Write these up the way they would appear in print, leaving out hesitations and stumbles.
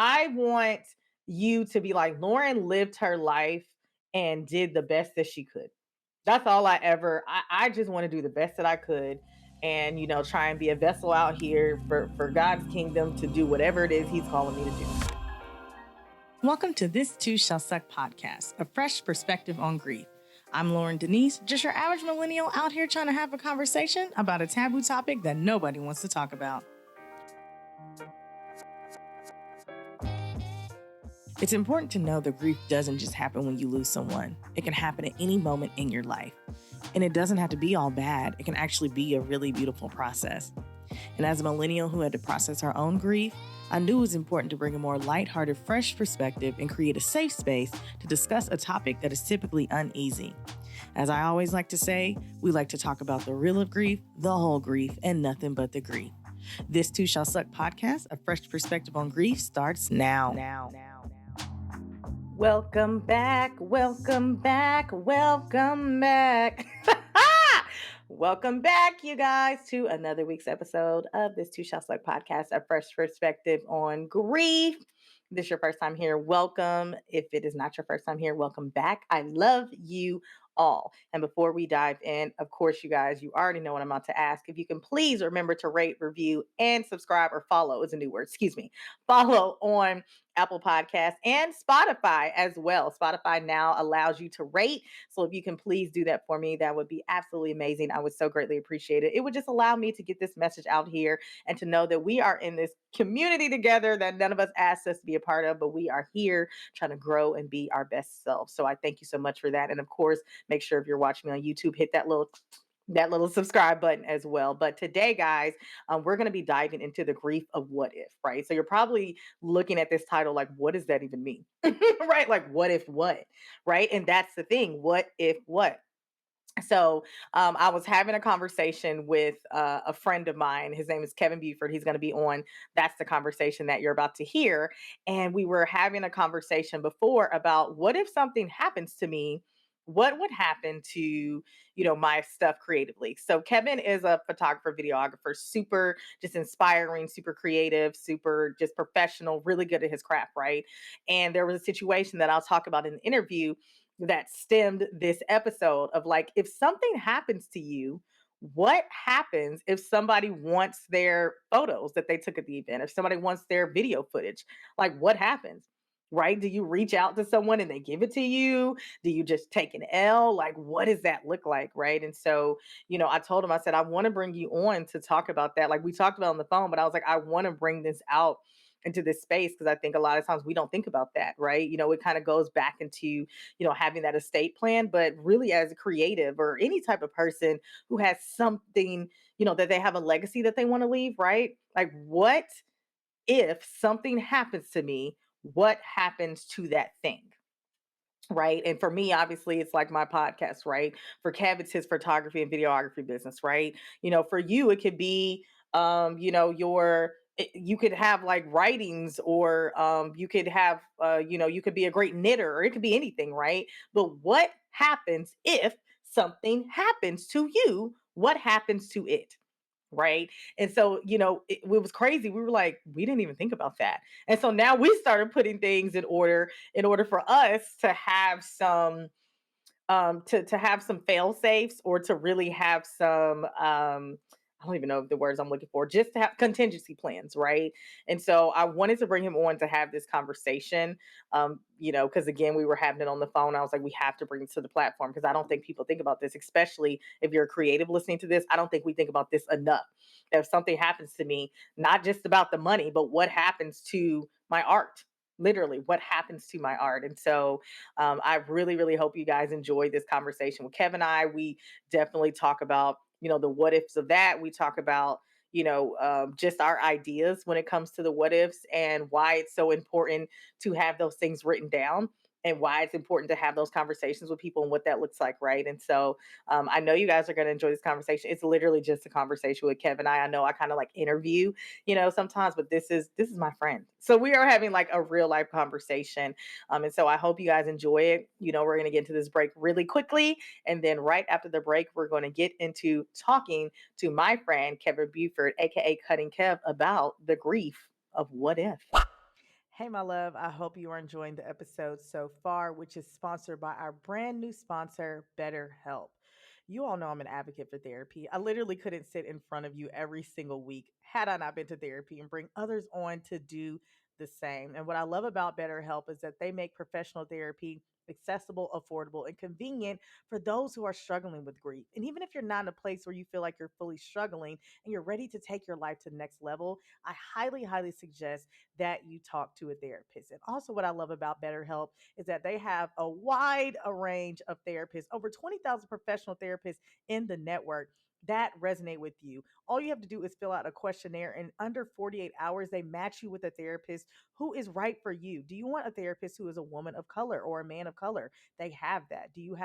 I want you to be like, Loryn lived her life and did the best that she could. That's all I just want to do the best that I could and, try and be a vessel out here for God's kingdom to do whatever it is he's calling me to do. Welcome to This Too Shall Suck podcast, a fresh perspective on grief. I'm Loryn Denise, just your average millennial out here trying to have a conversation about a taboo topic that nobody wants to talk about. It's important to know that grief doesn't just happen when you lose someone. It can happen at any moment in your life. And it doesn't have to be all bad. It can actually be a really beautiful process. And as a millennial who had to process her own grief, I knew it was important to bring a more lighthearted, fresh perspective and create a safe space to discuss a topic that is typically uneasy. As I always like to say, we like to talk about the real of grief, the whole grief, and nothing but the grief. This Too Shall Suck podcast, a fresh perspective on grief, starts now. Welcome back. Welcome back. Welcome back. Welcome back, you guys, to another week's episode of This Too Shall Suck podcast, a fresh perspective on grief. If this is your first time here, welcome. If it is not your first time here, welcome back. I love you all. And before we dive in, of course, you guys, you already know what I'm about to ask. If you can please remember to rate, review, and subscribe, or follow is a new word, follow on Apple Podcasts and Spotify as well. Spotify now allows you to rate. So if you can please do that for me, that would be absolutely amazing. I would so greatly appreciate it. It would just allow me to get this message out here and to know that we are in this community together that none of us asked us to be a part of, but we are here trying to grow and be our best self. So I thank you so much for that. And of course, make sure if you're watching me on YouTube, hit that little subscribe button as well. But today, guys, we're going to be diving into the grief of what if, right? So you're probably looking at this title like, what does that even mean? Right? Like, what if what? Right? And that's the thing. What if what? So I was having a conversation with a friend of mine. His name is Kevin Buford. He's going to be on. That's the conversation that you're about to hear. And we were having a conversation before about what if something happens to me? What would happen to, my stuff creatively? So Kevin is a photographer, videographer, super just inspiring, super creative, super just professional, really good at his craft, right? And there was a situation that I'll talk about in the interview that stemmed this episode of like, if something happens to you, what happens if somebody wants their photos that they took at the event? If somebody wants their video footage, like what happens? Right? Do you reach out to someone and they give it to you? Do you just take an L? Like, what does that look like? Right. And so, I told him, I said, I want to bring you on to talk about that. Like we talked about on the phone, but I was like, I want to bring this out into this space because I think a lot of times we don't think about that, right? It kind of goes back into, having that estate plan, but really as a creative or any type of person who has something, that they have a legacy that they want to leave, right? Like, what if something happens to me? What happens to that thing? Right. And for me, obviously, it's like my podcast, right? For Kev, it's his photography and videography business, right? For you, it could be, you could have like writings or you could have, you could be a great knitter or it could be anything, right? But what happens if something happens to you? What happens to it? Right. And so, it was crazy. We were like, we didn't even think about that. And so now we started putting things in order for us to have some to have some fail safes or to really have some I don't even know the words I'm looking for, just to have contingency plans, right? And so I wanted to bring him on to have this conversation, because again, we were having it on the phone. I was like, we have to bring it to the platform because I don't think people think about this, especially if you're a creative listening to this. I don't think we think about this enough. If something happens to me, not just about the money, but what happens to my art? Literally, what happens to my art? And so I really, really hope you guys enjoy this conversation with Kevin and I. We definitely talk about, the what ifs of that. We talk about, just our ideas when it comes to the what ifs and why it's so important to have those things written down and why it's important to have those conversations with people and what that looks like, right? And so I know you guys are going to enjoy this conversation. It's literally just a conversation with Kevin and I. I know I kind of like interview, sometimes, but this is my friend. So we are having like a real life conversation. And so I hope you guys enjoy it. We're going to get into this break really quickly. And then right after the break, we're going to get into talking to my friend, Kevin Buford, aka Cutting Kev, about the grief of what if. Hey, my love. I hope you are enjoying the episode so far, which is sponsored by our brand new sponsor, BetterHelp. You all know I'm an advocate for therapy. I literally couldn't sit in front of you every single week had I not been to therapy and bring others on to do the same. And what I love about BetterHelp is that they make professional therapy accessible, affordable, and convenient for those who are struggling with grief. And even if you're not in a place where you feel like you're fully struggling and you're ready to take your life to the next level, I highly, highly suggest that you talk to a therapist. And also, what I love about BetterHelp is that they have a wide range of therapists, over 20,000 professional therapists in the network that resonate with you. All you have to do is fill out a questionnaire, and under 48 hours, they match you with a therapist who is right for you. Do you want a therapist who is a woman of color or a man of color? They have that. Do you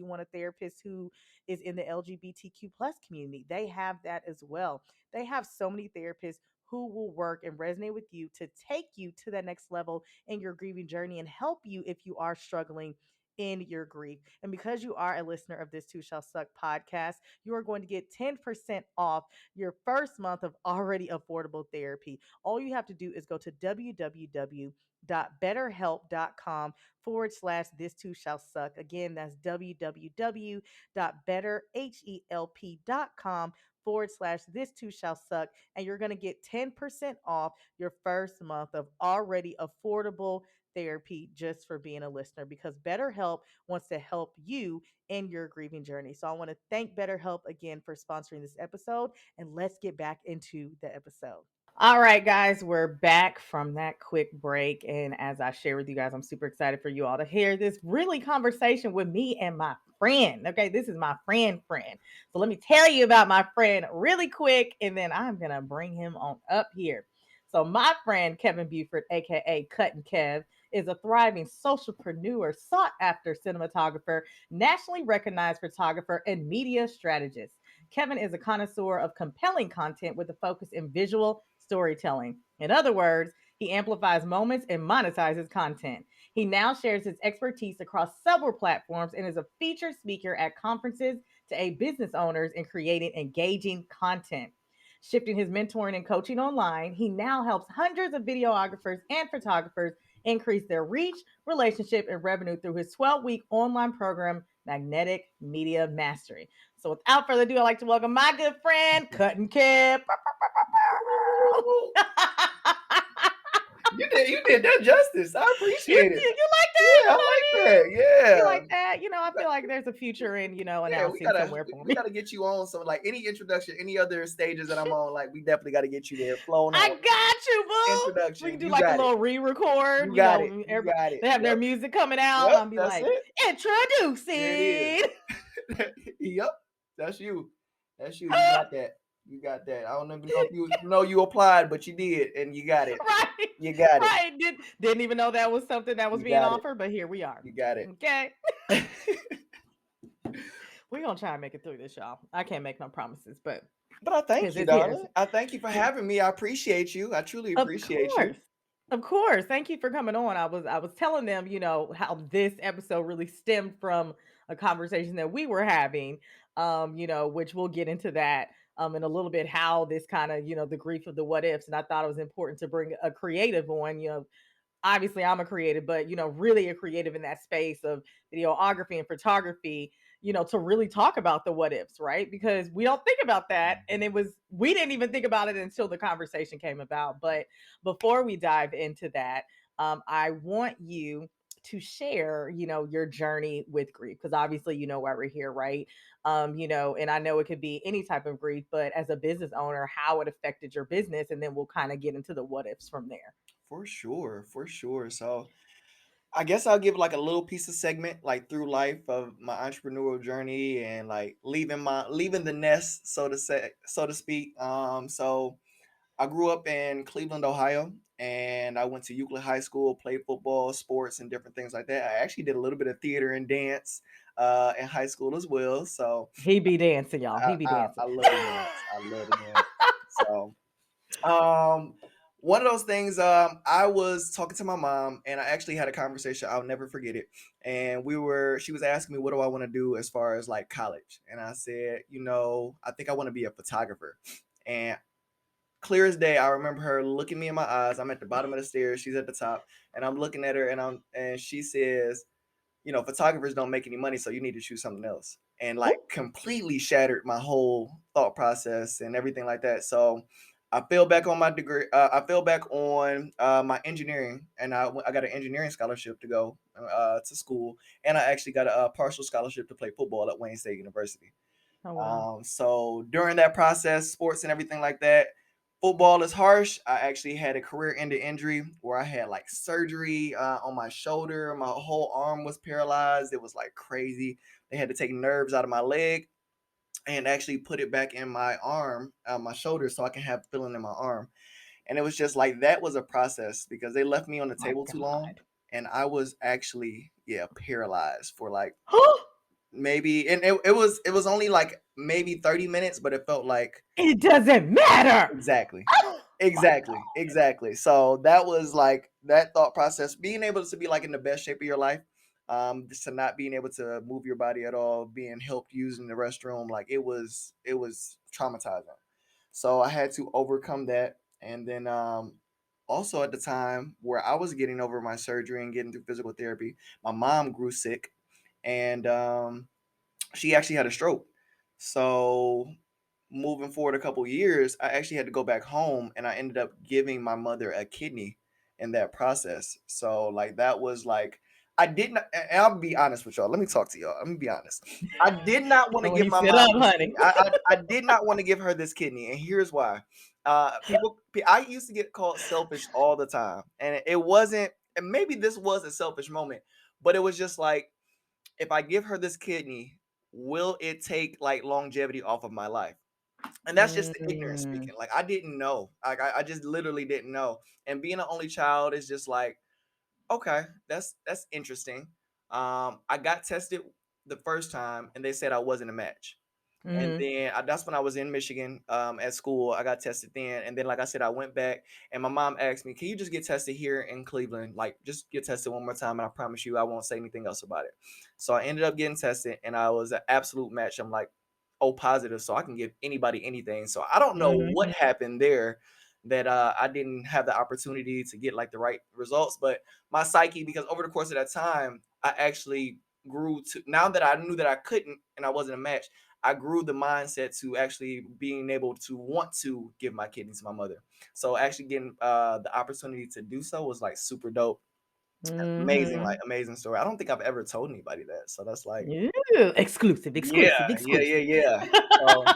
want a therapist who is in the LGBTQ plus community? They have that as well. They have so many therapists who will work and resonate with you to take you to that next level in your grieving journey and help you if you are struggling in your grief. And because you are a listener of this Too Shall Suck podcast, you are going to get 10% off your first month of already affordable therapy. All you have to do is go to www.betterhelp.com /this too shall suck. Again, that's www.betterhelp.com /this too shall suck. And you're going to get 10% off your first month of already affordable therapy just for being a listener, because BetterHelp wants to help you in your grieving journey. So I want to thank BetterHelp again for sponsoring this episode, and let's get back into the episode. All right, guys, we're back from that quick break. And as I share with you guys, I'm super excited for you all to hear this really conversation with me and my friend. Okay, this is my friend. So let me tell you about my friend really quick, and then I'm going to bring him on up here. So my friend, Kevin Buford, aka Cut and Kev, is a thriving socialpreneur, sought after cinematographer, nationally recognized photographer, and media strategist. Kevin is a connoisseur of compelling content with a focus in visual storytelling. In other words, he amplifies moments and monetizes content. He now shares his expertise across several platforms and is a featured speaker at conferences to aid business owners in creating engaging content. Shifting his mentoring and coaching online, he now helps hundreds of videographers and photographers increase their reach, relationship, and revenue through his 12-week online program, Magnetic Media Mastery. So without further ado, I'd like to welcome my good friend, Cut and Kip. You did that justice. I appreciate it. You like that? Yeah, I like that. Yeah. You like that? I feel like there's a future in, Yeah, we announcing gotta somewhere for we me. gotta get you on. So like any introduction, any other stages that I'm on, like we definitely gotta get you there. Flowing I on got you, boo. We can introduction. do You like a got it. little re-record. You got it. You Everybody got it. they have their Yep. music coming out. Yep. I'll be That's like, it. There it is. introducing. Yep. That's you. That's you. You got that. You got that. I don't even know if you know you applied, but you did, and you got it. Right, You got it. right. Didn't even know that was something that was You being got it. offered, but here we are. You got it. Okay. We're gonna try and make it through this, y'all. I can't make no promises, but But I thank because you, it's here. darling. I thank you for having me. I appreciate you. I truly Of appreciate you. course. Of course. Thank you for coming on. I was telling them, how this episode really stemmed from a conversation that we were having, which we'll get into that in a little bit, how this kind of, the grief of the what ifs. And I thought it was important to bring a creative on, obviously I'm a creative, but really a creative in that space of videography and photography, to really talk about the what ifs, right? Because we don't think about that. And we didn't even think about it until the conversation came about. But before we dive into that, I want you to share, your journey with grief, because obviously, why we're here, right? And I know it could be any type of grief, but as a business owner, how it affected your business. And then we'll kind of get into the what ifs from there. For sure, for sure. So I guess I'll give like a little piece of segment like through life of my entrepreneurial journey and like leaving the nest, so to speak. So I grew up in Cleveland, Ohio, and I went to Euclid High School, played football, sports, and different things like that. I actually did a little bit of theater and dance in high school as well. So He be dancing, y'all. He be dancing. I love to dance. I love to dance. So um, one of those things, I was talking to my mom and I actually had a conversation. I'll never forget it. And she was asking me, what do I want to do as far as like college? And I said, I think I want to be a photographer. And clear as day, I remember her looking me in my eyes. I'm at the bottom of the stairs, she's at the top, and I'm looking at her, and she says, you know, photographers don't make any money, so you need to choose something else. And like Ooh. completely shattered my whole thought process and everything like that. So I fell back on my degree. I fell back on my engineering, and I got an engineering scholarship to go to school, and I actually got a partial scholarship to play football at Wayne State University. Oh wow. So during that process, sports and everything like that, football is harsh. I actually had a career-ending injury where I had like surgery on my shoulder. My whole arm was paralyzed. It was like crazy. They had to take nerves out of my leg and actually put it back in my arm, my shoulder, so I can have feeling in my arm. And it was just like that was a process because they left me on the My table too long, God. and I was actually paralyzed for like maybe, and it was only like maybe 30 minutes, but it felt like It doesn't matter. exactly. Oh my Exactly, exactly. So that was like that thought process, being able to be like in the best shape of your life, just to not being able to move your body at all, being helped using the restroom, like it was traumatizing. So I had to overcome that. And then also at the time where I was getting over my surgery and getting through physical therapy, my mom grew sick, and she actually had a stroke. So moving forward a couple years, I actually had to go back home, and I ended up giving my mother a kidney in that process. So like that was like I did not, and I'll be honest with y'all. Let me talk to y'all. Let me be honest. I did not want to God. When give you my sit up, mom this honey. kidney. I did not want to give her this kidney, and here's why. I used to get called selfish all the time, and it wasn't. And maybe this was a selfish moment, but it was just like, if I give her this kidney, will it take like longevity off of my life? And that's just the ignorance Mm, speaking. Like I didn't know. Like I just literally didn't know. And being an only child is just like, okay, that's interesting. I got tested the first time, and they said I wasn't a match. And mm, then that's when I was in Michigan at school. I got tested then, and then like I said, I went back, and my mom asked me, "Can you just get tested here in Cleveland? Like, just get tested one more time, and I promise you, I won't say anything else about it." So I ended up getting tested, and I was an absolute match. I'm like, oh, positive, so I can give anybody anything. So I don't know what mhm, happened there that I didn't have the opportunity to get like the right results, but my psyche, because over the course of that time, I actually grew to, now that I knew that I couldn't and I wasn't a match, I grew the mindset to actually being able to want to give my kidney to my mother. So actually getting the opportunity to do so was like super dope. Amazing, like mhm. amazing story. I don't think I've ever told anybody that. So that's like, Ooh, exclusive, yeah, exclusive, yeah, yeah, exclusive. yeah. So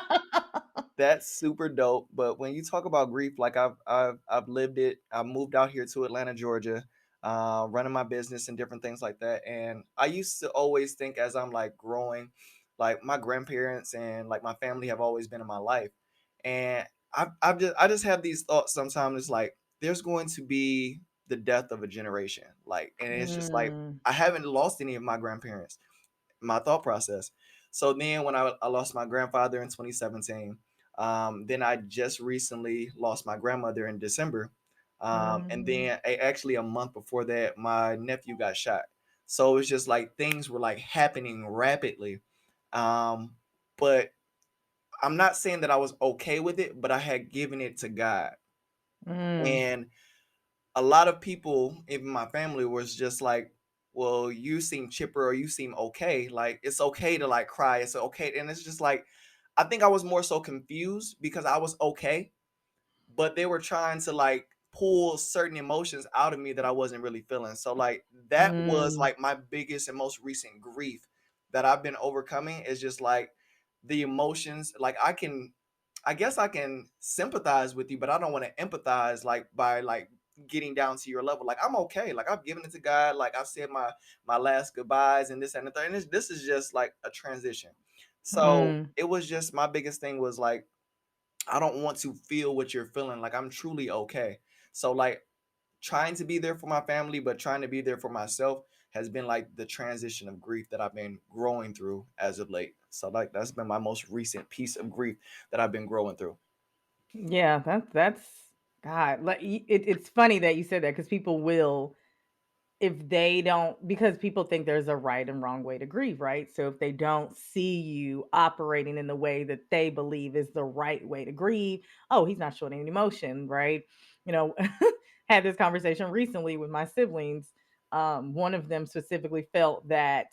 that's super dope. But when you talk about grief, like I've lived it. I moved out here to Atlanta, Georgia, running my business and different things like that. And I used to always think, as I'm like growing, like my grandparents and like my family have always been in my life. And I just have these thoughts sometimes. It's like there's going to be the death of a generation. Like, and it's just like Mm, I haven't lost any of my grandparents, my thought process. So then when I lost my grandfather in 2017, then I just recently lost my grandmother in December. And mhm, then actually a month before that, my nephew got shot. So it's just like things were like happening rapidly. But I'm not saying that I was okay with it, but I had given it to God. mm, And a lot of people, even my family, was just like, well, you seem chipper or you seem okay. Like it's okay to like cry. It's okay. And it's just like I think I was more so confused because I was okay, but they were trying to like pull certain emotions out of me that I wasn't really feeling. So like that was mm, like my biggest and most recent grief that I've been overcoming, is just like the emotions. Like I guess I can sympathize with you, but I don't want to empathize like by like getting down to your level. Like I'm okay. Like I've given it to God. Like I've said my last goodbyes and this and the third. And this is just like a transition. So mm. it was just my biggest thing was like I don't want to feel what you're feeling. Like I'm truly okay. So like trying to be there for my family, but trying to be there for myself has been like the transition of grief that I've been growing through as of late. So like that's been my most recent piece of grief that I've been growing through. Yeah, that's God. Like it's funny that you said that because people will. if they don't, because people think there's a right and wrong way to grieve, right? So if they don't see you operating in the way that they believe is the right way to grieve, oh, he's not showing any emotion, right? You know, had this conversation recently with my siblings. One of them specifically felt that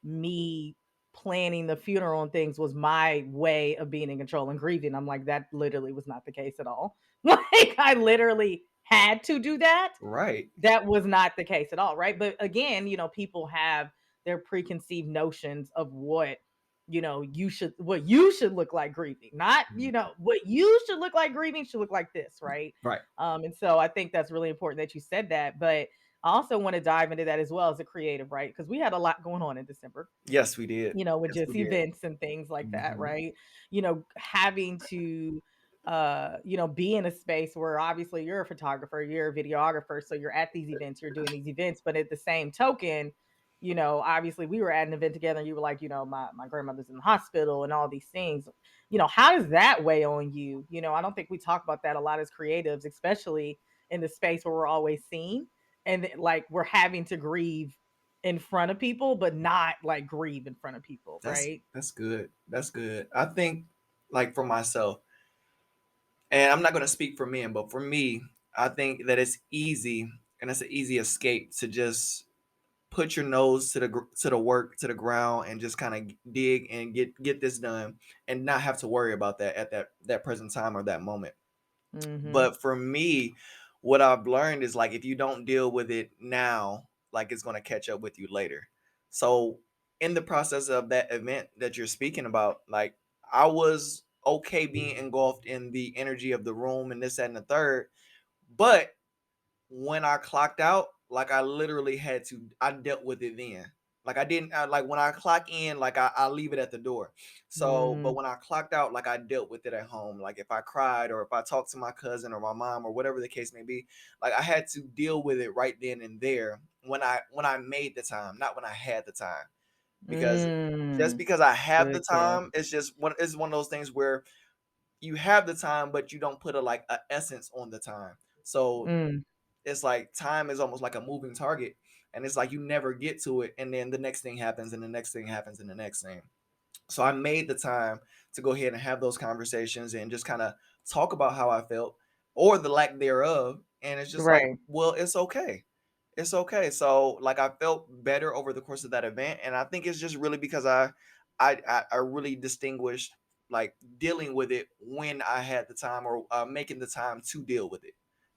me planning the funeral and things was my way of being in control and grieving. I'm like, that literally was not the case at all. Like, I literally had to do that. Right. That was not the case at all, right? But again, people have their preconceived notions of what you should look like grieving, not Mhm. what you should look like grieving should look like this, right? Right. And so I think that's really important that you said that. But I also want to dive into that as well as a creative, right? Because we had a lot going on in December, Yes, we did. with Yes, we just did. events and things like that, Mhm. right? Having to be in a space where obviously you're a photographer, you're a videographer, so you're at these events, you're doing these events, but at the same token, obviously we were at an event together and you were like, my grandmother's in the hospital and all these things. How does that weigh on you? I don't think we talk about that a lot as creatives, especially in the space where we're always seen and like we're having to grieve in front of people, but not like grieve in front of people, That's right? that's good. That's good. I think, like, for myself, and I'm not going to speak for men, but for me, I think that it's easy, and it's an easy escape to just put your nose to the work, to the ground, and just kind of dig and get this done, and not have to worry about that at that present time or that moment. Mhm. But for me, what I've learned is, like, if you don't deal with it now, like, it's going to catch up with you later. So in the process of that event that you're speaking about, like, I was okay being engulfed in the energy of the room and this, that, and the third. But when I clocked out, like, I literally had to, I dealt with it then. Like, I didn't, like, when I clock in, like, I leave it at the door. So, but Mhm. when I clocked out, like, I dealt with it at home. Like, if I cried or if I talked to my cousin or my mom or whatever the case may be, like, I had to deal with it right then and there when I made the time, not when I had the time. Because just Mm. because I have the Good, good. time, it's one of those things where you have the time, but you don't put a essence on the time. So Mm. it's like time is almost like a moving target, and it's like you never get to it, and then the next thing happens and the next thing happens and the next thing. So I made the time to go ahead and have those conversations and just kind of talk about how I felt or the lack thereof, and it's just like, Right. well, it's okay. It's okay. So, like, I felt better over the course of that event, and I think it's just really because I really distinguished, like, dealing with it when I had the time, or making the time to deal with it.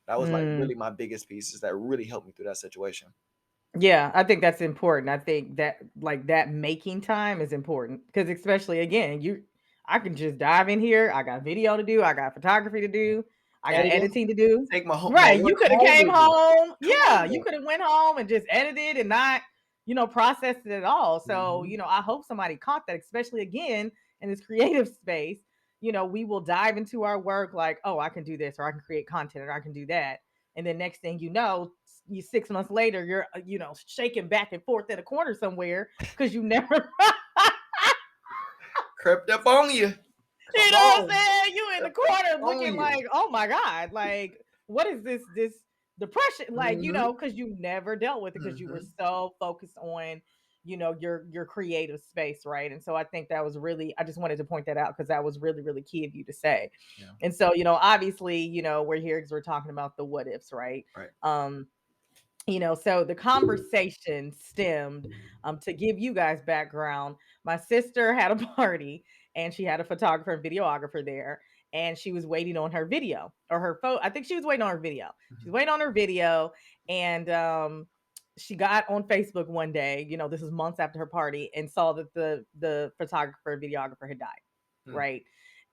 That was, like, Mm. really my biggest pieces that really helped me through that situation. Yeah, I think that's important. I think that like that making time is important because especially again, I can just dive in here. I got video to do, I got photography to do, I got Editing, editing to do. take my Right. You work could have home came with me. home. Come Yeah, you on. could have went home and just edited and not, processed it at all. So, Mhm. I hope somebody caught that, especially again in this creative space. We will dive into our work like, oh, I can do this or I can create content or I can do that. And then next thing you know, you 6 months later, you're shaking back and forth in a corner somewhere because you never, Crept up on you. Come what I'm on. saying? You in the Crept up corner on looking you. like, oh my God, like what is this depression? Like, Mhm. because you never dealt with it because you were Mhm. so focused on, your creative space, right? And so I think that was really, I just wanted to point that out because that was really, really key of you to say. Yeah. And so, obviously, we're here because we're talking about the what ifs, right? Right. So the conversation stemmed to give you guys background. My sister had a party and she had a photographer and videographer there, and she was waiting on her video or her photo. I think she was waiting on her video. She's Mhm. waiting on her video, and she got on Facebook one day. This is months after her party, and saw that the photographer and videographer had died, Mm. right?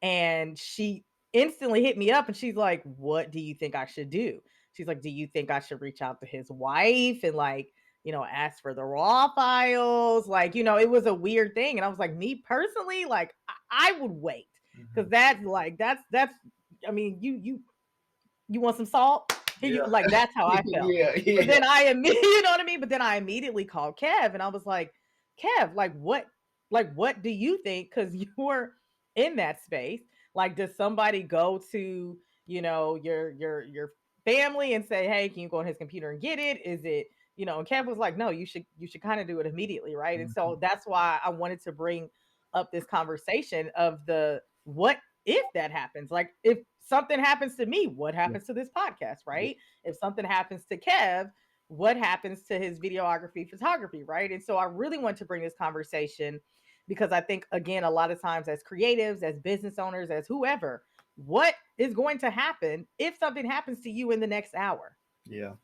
And she instantly hit me up, and she's like, "What do you think I should do?" She's like, "Do you think I should reach out to his wife and like, ask for the raw files?" Like, it was a weird thing. And I was like, me personally, like, I would wait. Cause Mhm. that's like, that's, I mean, you want some salt? Here you, Yeah. like, that's how I felt. Yeah, But yeah. then you know what I mean? But then I immediately called Kev and I was like, Kev, like what do you think? Cause you were in that space. Like, does somebody go to, your family and say, hey, can you go on his computer and get it? Is it, And Kev was like, no, you should kind of do it immediately, right? And Mhm. so that's why I wanted to bring up this conversation of the what if that happens? Like if something happens to me, what Yeah. happens to this podcast, Yeah. right? If something happens to Kev, what happens to his videography, photography, right? And so I really want to bring this conversation because I think again, a lot of times as creatives, as business owners, as whoever, what is going to happen if something happens to you in the next hour? Yeah.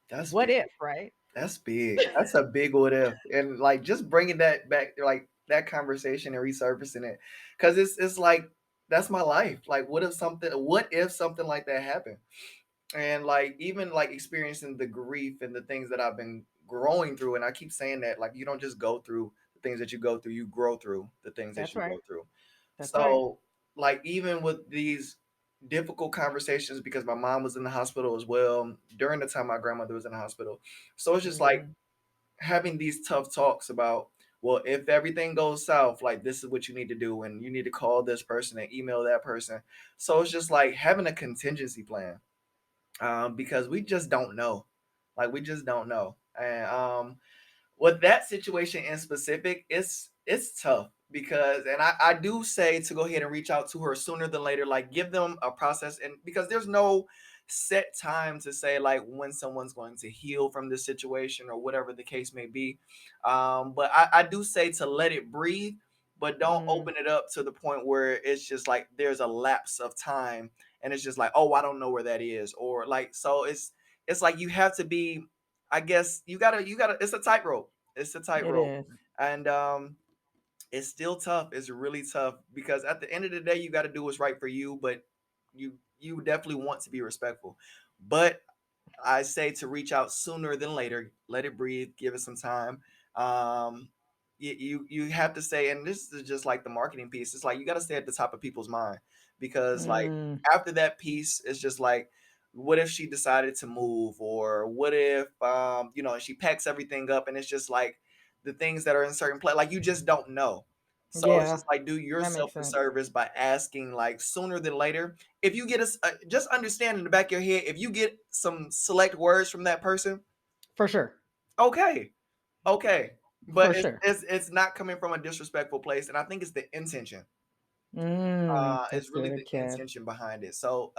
That's What big. if, right? That's big. That's a big what if, and like just bringing that back, like that conversation and resurfacing it, because it's like that's my life. Like, what if something like that happened? And like even like experiencing the grief and the things that I've been growing through, and I keep saying that like you don't just go through the things that you go through, you grow through the things that That's you right. go through. That's right. So like even with these difficult conversations, because my mom was in the hospital as well during the time my grandmother was in the hospital, so it's just like Mm, having these tough talks about, well, if everything goes south, like this is what you need to do, and you need to call this person and email that person. So it's just like having a contingency plan, because we just don't know. Like we just don't know. And with that situation in specific, it's tough because, and I do say to go ahead and reach out to her sooner than later, like give them a process, and because there's no set time to say like when someone's going to heal from this situation or whatever the case may be. But I do say to let it breathe, but don't mm, open it up to the point where it's just like there's a lapse of time and it's just like, oh, I don't know where that is, or like, so it's like you have to be, I guess you gotta it's a tightrope. It's a it tightrope. is. And it's still tough. It's really tough because at the end of the day you gotta do what's right for you, but you definitely want to be respectful. But I say to reach out sooner than later. Let it breathe. Give it some time. Um, you have to say, and this is just like the marketing piece. It's like you got to stay at the top of people's mind because like Mm, after that piece, it's just like, what if she decided to move, or what if she packs everything up, and it's just like the things that are in certain place, like you just don't know. So it's yeah, just like do that yourself makes the sense. service by asking like sooner than later. If you get just understand in the back of your head, if you get some select words from that person, For sure. okay, okay, but For it's sure. it's it's not coming from a disrespectful place, and I think it's the intention. That's Is really the good, Kev. intention behind it. So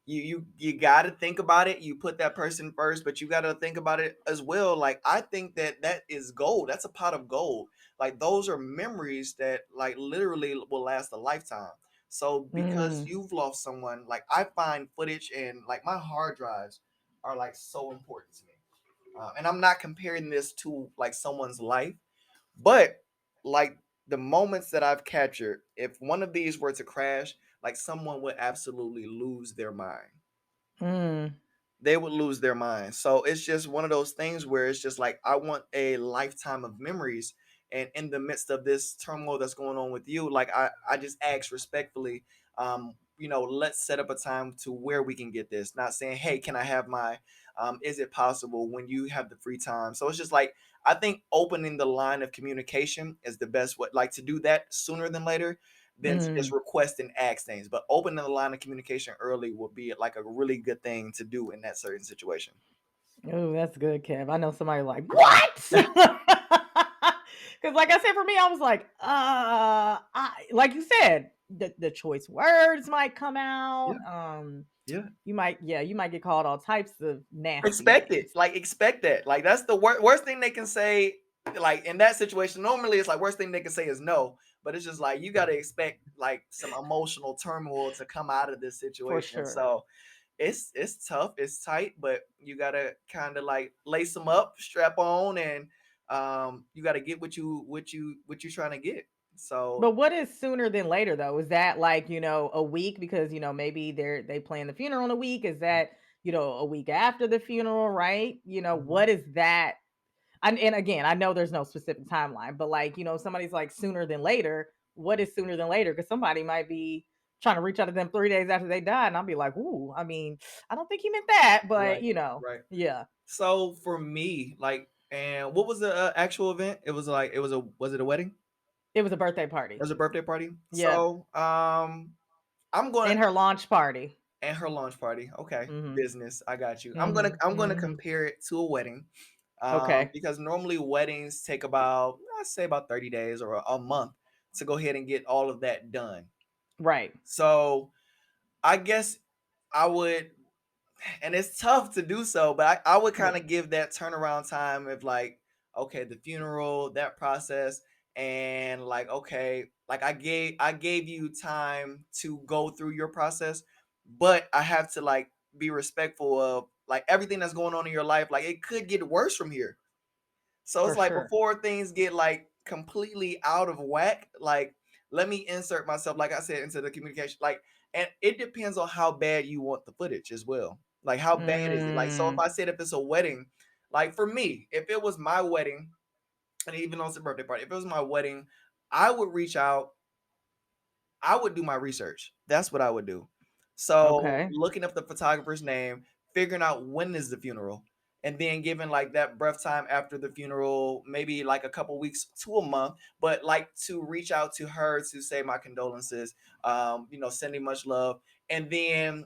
you got to think about it. You put that person first, but you got to think about it as well. Like I think that is gold. That's a pot of gold. Like those are memories that like literally will last a lifetime. So because Mm, you've lost someone, like I find footage and like my hard drives are like so important to me. And I'm not comparing this to like someone's life, but like the moments that I've captured, if one of these were to crash, like someone would absolutely lose their mind. mm, They would lose their mind. So it's just one of those things where it's just like I want a lifetime of memories. And in the midst of this turmoil that's going on with you, like I just ask respectfully, let's set up a time to where we can get this. Not saying, hey, can I have my is it possible when you have the free time? So it's just like I think opening the line of communication is the best way, like to do that sooner than later than to just mm. request and ask things. But opening the line of communication early would be like a really good thing to do in that certain situation. Oh, that's good, Kev. I know somebody like, what? Because, like I said, for me, I was like, like you said, the choice words might come out. Yeah, yeah. You might get called all types of nasty Expect it. names. Like expect that. Like that's the worst thing they can say. Like in that situation, normally it's like worst thing they can say is no. But it's just like you got to expect like some emotional turmoil to come out of this For situation. sure. So it's tough, it's tight, but you gotta kind of like lace them up, strap on, and you gotta get what you trying to get. So But what is sooner than later though? Is that like, a week because, maybe they plan the funeral in a week? Is that, a week after the funeral, right? mhm. What is that? And again, I know there's no specific timeline, but like, somebody's like sooner than later. What is sooner than later? Because somebody might be trying to reach out to them 3 days after they died, and I'll be like, ooh, I mean, I don't think he meant that, but Right, right. yeah, So for me, like, and what was the actual event? It was like was it a wedding? it was a birthday It party. was a birthday party. Yep, So I'm going. and her launch party. And her launch party. Okay. Mm-hmm. Business. I got you. Mm-hmm. I'm gonna Mm-hmm. compare it to a wedding. Okay. Because normally weddings take about, I'd say about 30 days or a month to go ahead and get all of that done. Right. So I guess I would, and it's tough to do so, but I would Yeah. kind of give that turnaround time of like, okay, the funeral, that process, and like, okay, like I gave you time to go through your process, but I have to like be respectful of like everything that's going on in your life. Like it could get worse from here. So For it's like sure. before things get like completely out of whack, like let me insert myself, like I said, into the communication. Like, and it depends on how bad you want the footage as well. Like, how bad is it? Like, so if Mm, I said if it's a wedding, like for me, if it was my wedding, and even though it's a birthday party, if it was my wedding, I would reach out, I would do my research. That's what I would do. So okay. looking up the photographer's name, figuring out when is the funeral, and then giving like that breath time after the funeral, maybe like a couple weeks to a month, but like to reach out to her to say my condolences, sending much love, and then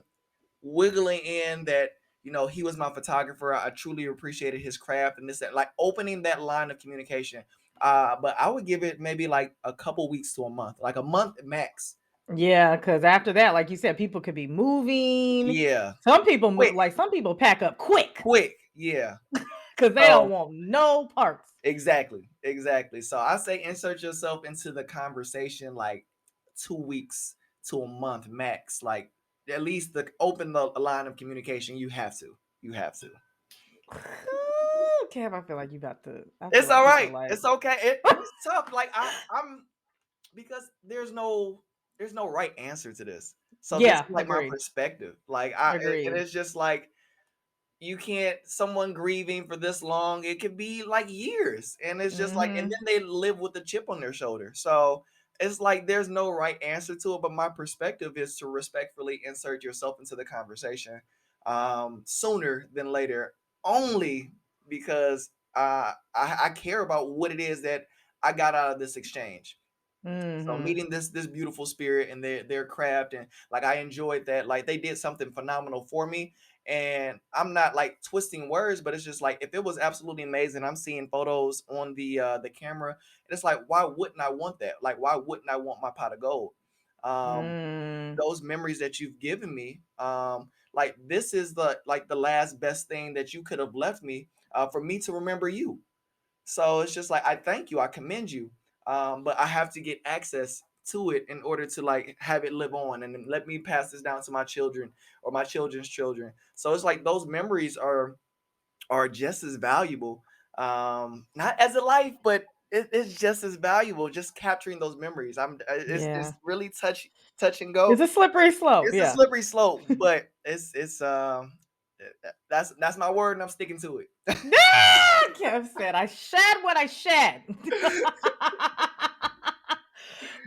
wiggling in that he was my photographer. I truly appreciated his craft and this that, like opening that line of communication. But I would give it maybe like a couple weeks to a month, like a month max. Yeah, because after that, like you said, people could be moving. Yeah, Some people move, quick, like some people pack up quick quick. Yeah. because they don't So want no parts. exactly, exactly. So I say insert yourself into the conversation like 2 weeks to a month max. Like at least the open the line of communication. You have to. You have to. Cam, I feel like you about to. I feel It's like all people are right. like, It's okay. And it's tough. Like I'm because there's no right answer to this. So this is yeah, like my agreed, perspective. Like and agreed. it's just like you can't someone grieving for this long, it could be like years. And it's just like and Mm-hmm. then they live with a chip on their shoulder. So it's like there's no right answer to it, but my perspective is to respectfully insert yourself into the conversation sooner than later, only because I care about what it is that I got out of this exchange. So Mm-hmm. meeting this beautiful spirit and their craft, and like I enjoyed that. Like they did something phenomenal for me. And I'm not like twisting words, but it's just like if it was absolutely amazing, I'm seeing photos on the camera, and it's like why wouldn't I want that? Like why wouldn't I want my pot of gold? Um, Mm, those memories that you've given me, like this is the like the last best thing that you could have left me, for me to remember you. So it's just like I thank you, I commend you, but I have to get access to it in order to like have it live on and then let me pass this down to my children or my children's children. So it's like those memories are just as valuable, not as a life, but it's just as valuable. Just capturing those memories. yeah, it's really touch and go. it's a slippery slope. It's a Yeah. slippery slope, but that's my word, and I'm sticking to it. Ah, Kev said, I shed what I shed.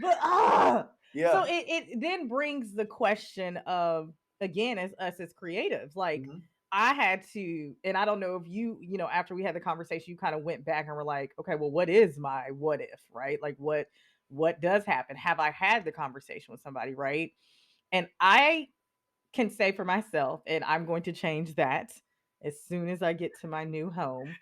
But so Yeah. it then brings the question of, again, as us as creatives, like Mhm. I had to, and I don't know if you after we had the conversation, you kind of went back and were like, okay, well, what is my what if, right? Like what does happen? Have I had the conversation with somebody, right? And I can say for myself, and I'm going to change that as soon as I get to my new home.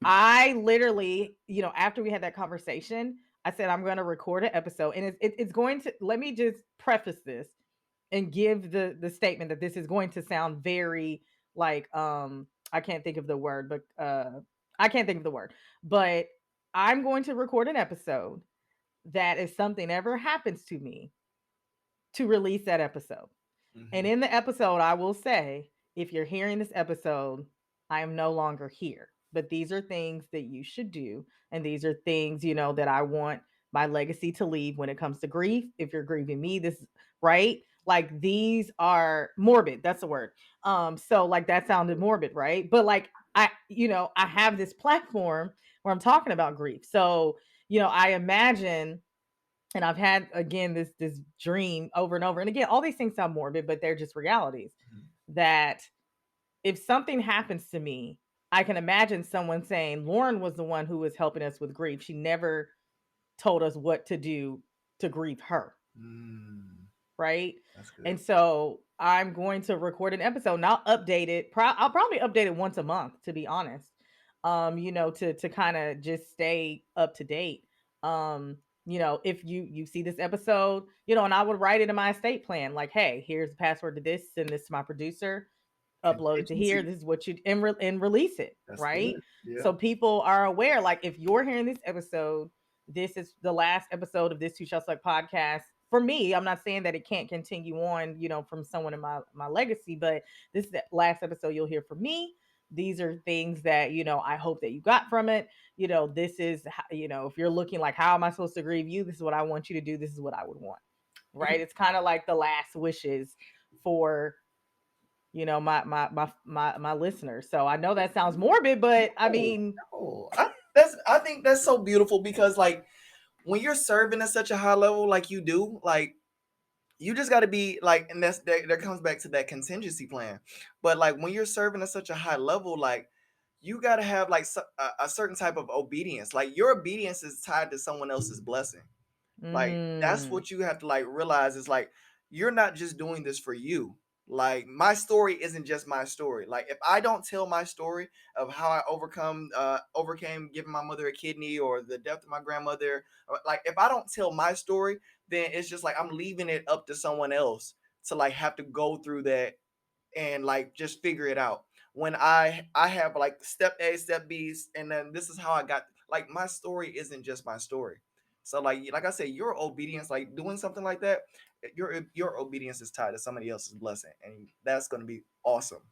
I literally, after we had that conversation, I said I'm going to record an episode, and it's going to. Let me just preface this and give the statement that this is going to sound very like I can't think of the word, but I can't think of the word, but I'm going to record an episode that if something ever happens to me, to release that episode. And Mhm. in the episode, I will say, if you're hearing this episode, I am no longer here. But these are things that you should do. And these are things, that I want my legacy to leave when it comes to grief. If you're grieving me, this right? Like these are morbid. That's the word. So like that sounded morbid, right? But like I have this platform where I'm talking about grief. So, I imagine, and I've had again this dream over and over. And again, all these things sound morbid, but they're just realities. Mhm. That if something happens to me, I can imagine someone saying, Loryn was the one who was helping us with grief. She never told us what to do to grieve her. Mm. right? That's And good. so I'm going to record an episode and I'll update it. I'll probably update it once a month, to be honest. To kind of just stay up to date. If you see this episode, and I would write it in my estate plan, like, hey, here's the password to this, send this to my producer, upload it to here. Contingency. This is what you and release it, That's right? good. Yeah. So people are aware. Like, if you're hearing this episode, this is the last episode of this Two Shots Like podcast. For me, I'm not saying that it can't continue on, from someone in my legacy, but this is the last episode you'll hear from me. These are things that, I hope that you got from it. This is, if you're looking like, how am I supposed to grieve you? This is what I want you to do. This is what I would want. Right. It's kind of like the last wishes for my listeners. So I know that sounds morbid, but I Oh, mean, no. I think that's so beautiful because like when you're serving at such a high level like you do, like you just got to be like, and there comes back to that contingency plan. But like when you're serving at such a high level, like you got to have like a certain type of obedience. Like your obedience is tied to someone else's blessing. Like that's mm, what you have to like realize is like you're not just doing this for you. Like my story isn't just my story. Like if I don't tell my story of how I overcame giving my mother a kidney or the death of my grandmother, or, like if I don't tell my story, then it's just like I'm leaving it up to someone else to like have to go through that and like just figure it out. When I have like step A, step B, and then this is how I got, like my story isn't just my story. So like I said, your obedience, like doing something like that, your obedience is tied to somebody else's blessing, and that's gonna be awesome.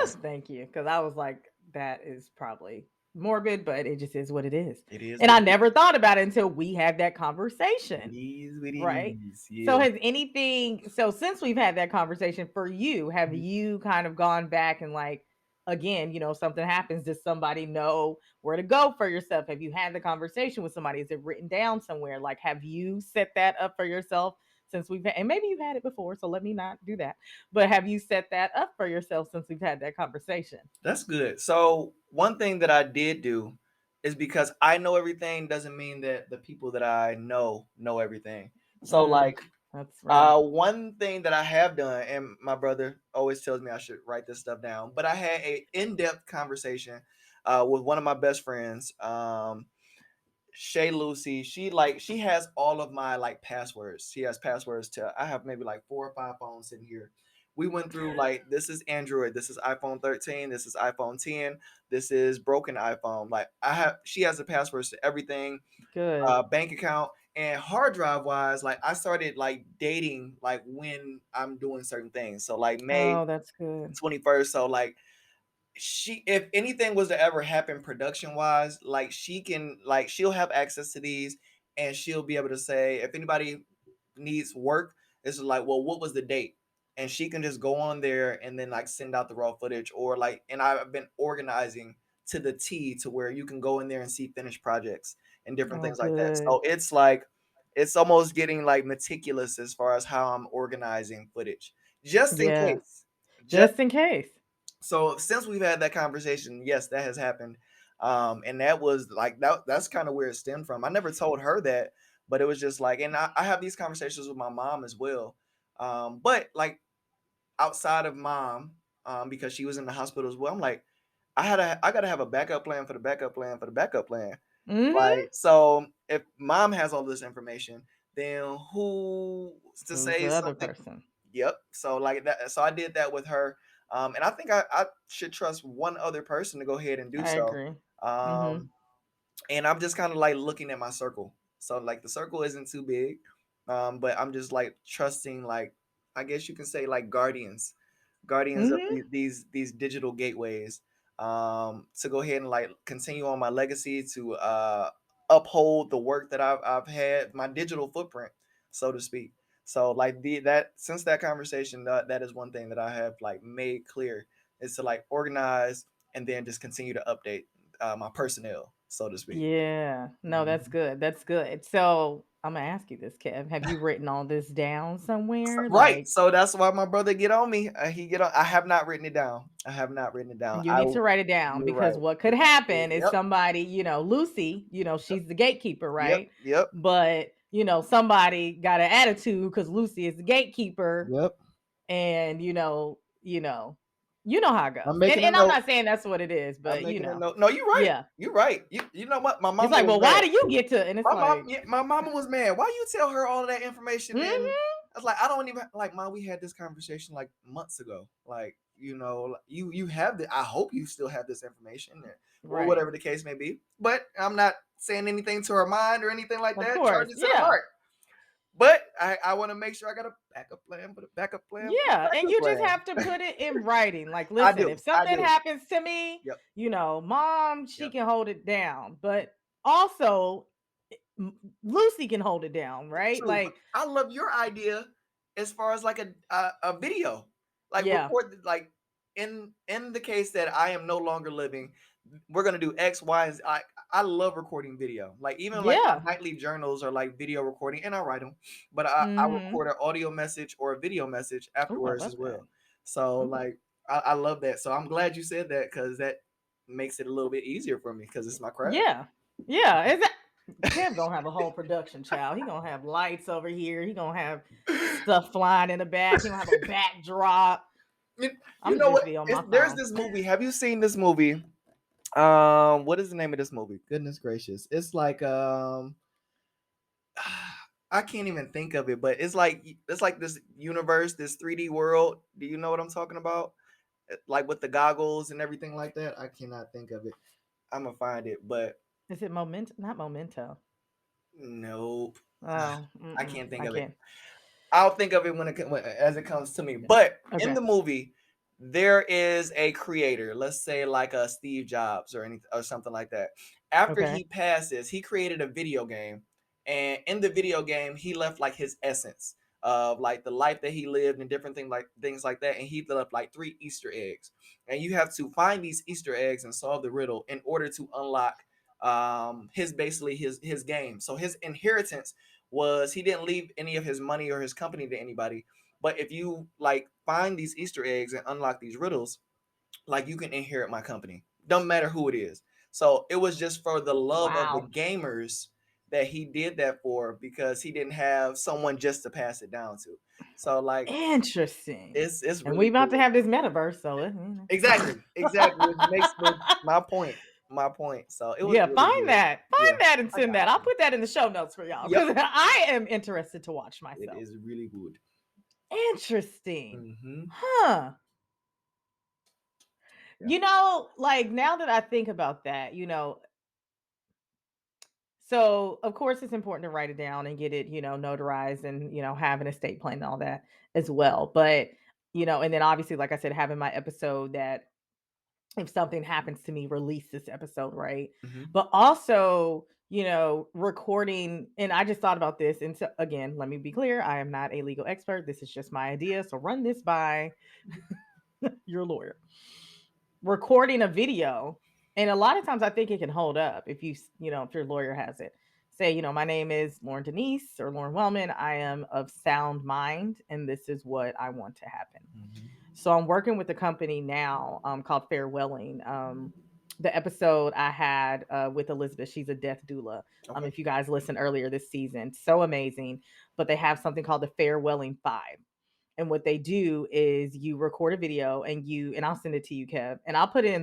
Awesome. thank you. Because I was like, that is probably morbid, but it just is what it is. It is And what I it is. never thought about it until we had that It conversation. is what it Right. is. So Yeah. has anything, so since we've had that conversation, for you, have Mhm. you kind of gone back and like, again, something happens, does somebody know where to go for yourself? Have you had the conversation with somebody? Is it written down somewhere? Like, have you set that up for yourself since we've had, and maybe you've had it before, so let me not do that. But have you set that up for yourself since we've had that conversation? That's good. So one thing that I did do is because I know everything doesn't mean that the people that I know everything. So Mm, like that's right. one thing that I have done, and my brother always tells me I should write this stuff down, but I had a in-depth conversation with one of my best friends, Shay Lucy. She has all of my like passwords. She has passwords to, I have maybe like 4 or 5 phones in here. We went through like, this is Android, this is iPhone 13, this is iPhone 10, this is broken iPhone. Like she has the passwords to everything, Good. bank account, and hard drive wise, like I started like dating like when I'm doing certain things. So like May Oh, that's good. 21st. So like she, if anything was to ever happen production wise, like she can, like she'll have access to these, and she'll be able to say if anybody needs work, it's like, well, what was the date, and she can just go on there and then like send out the raw footage, or like, and I've been organizing to the T to where you can go in there and see finished projects and different Oh, things like that. good. So it's like it's almost getting like meticulous as far as how I'm organizing footage, just in Yeah. case. Just Just in case. so since we've had that conversation, yes, that has happened. And that was like that's kind of where it stemmed from. I never told her that, but it was just like, and I have these conversations with my mom as well. But like outside of mom, because she was in the hospital as well, I'm like, I gotta have a backup plan for the backup plan for the backup plan. Mhm. Like, so if mom has all this information, then who's to Who's the say other something? person? Yep. So like that. So I did that with her, and I think I should trust one other person to go ahead and do I so. agree. Mhm. Um, and I'm just kind of like looking at my circle. So like the circle isn't too big, but I'm just like trusting, like I guess you can say like guardians of Mhm. these digital gateways, to go ahead and like continue on my legacy, to uphold the work that I've had, my digital footprint, so to speak. So like that since that conversation, that is one thing that I have like made clear, is to like organize and then just continue to update my personnel, so to speak. Yeah. No, that's Mhm. good. That's good. So, I'm gonna ask you this, Kev. Have you written all this down somewhere? Right. Like, So that's why my brother get on me. He get on. I have not written it down. I have not written it down. you need to write it down, You're right. because what could happen is Yep. somebody, Lucy, she's the gatekeeper, Yep. right? Yep. But somebody got an attitude because Lucy is the gatekeeper, Yep. and how it I'm goes. And making a I'm note. not saying that's what it is, I'm but making a note. No, you're right. yeah. You're right. You know what? My It's mama like, was well, why mad. do you get to? And it's My mom, like, yeah, my mama was mad. Why you tell her all of that information? And mm-hmm, I was like, I don't even like, Mom. We had this conversation like months ago. Like, you have the. I hope you still have this information, or right, whatever the case may be. But I'm not saying anything to her mind or anything like of that. course, Charging to the yeah. heart. But I want to make sure I got a backup plan for the backup plan for the Yeah, and backup you just plan. have to put it in writing. Like, I listen, do. if I something do. happens to me, Yep. mom, she Yep. can hold it down, but also Lucy can hold it down, right? True, but Like, I love your idea as far as like a video, like yeah, record like in the case that I am no longer living, we're gonna do X, Y, and Z. I love recording video. Like even like yeah, my nightly journals are like video recording, and I write them, but I mm-hmm. record an audio message or a video message Oh, I afterwards love as that. well. So Okay, like I love that. So I'm glad you said that because that makes it a little bit easier for me because it's my craft. yeah, yeah. Is that Kev gonna have a whole production, child? He gonna have lights over here. He gonna have stuff flying in the back. He gonna have a backdrop. You, I'm you gonna know just what? be on my There's phone. this movie. Have you seen this movie? What is the name of this movie? Goodness gracious. It's like I can't even think of it, but it's like this universe, this 3D world. Do you know what I'm talking about? Like with the goggles and everything like that. I cannot think of it. I'm gonna find it, but Is it Memento? Not Memento. nope. Oh, I can't think I of it. can't. I'll think of it as it comes to me. But in Okay. the movie, there is a creator, let's say like a Steve Jobs or anything or something like that. After Okay. he passes, he created a video game, and in the video game, he left like his essence of like the life that he lived and different things like that. And he left like 3 Easter eggs, and you have to find these Easter eggs and solve the riddle in order to unlock his basically his game. So his inheritance was he didn't leave any of his money or his company to anybody. But if you like find these Easter eggs and unlock these riddles, like you can inherit my company. Doesn't matter who it is. So it was just for the love of the Wow. gamers that he did that for because he didn't have someone just to pass it down to. So like Interesting. it's And we really about to cool. have this metaverse, so Exactly, exactly. Which makes my point. My point. So it was yeah, really find good. that. Yeah, Find that and I send got that. I'll you. put that in the show notes for y'all Yep, because I am interested to watch it myself. is really good. Interesting. Mm-hmm. Huh. Yeah. Like now that I think about that, so of course it's important to write it down and get it, notarized and, have an estate plan and all that as well. But, and then obviously, like I said, having my episode that if something happens to me, release this episode, right? Mm-hmm. But also, recording, and I just thought about this. And so again, let me be clear, I am not a legal expert. This is just my idea. So run this by your lawyer. Recording a video, and a lot of times I think it can hold up if if your lawyer has it. Say, my name is Loryn Denise or Loryn Wellman. I am of sound mind, and this is what I want to happen. Mm-hmm. So I'm working with a company now called Farewelling. The episode I had with Elizabeth, she's a death doula. Okay. If you guys listened earlier this season, so amazing. But they have something called the Farewelling 5. And what they do is you record a video and I'll send it to you, Kev, and I'll put it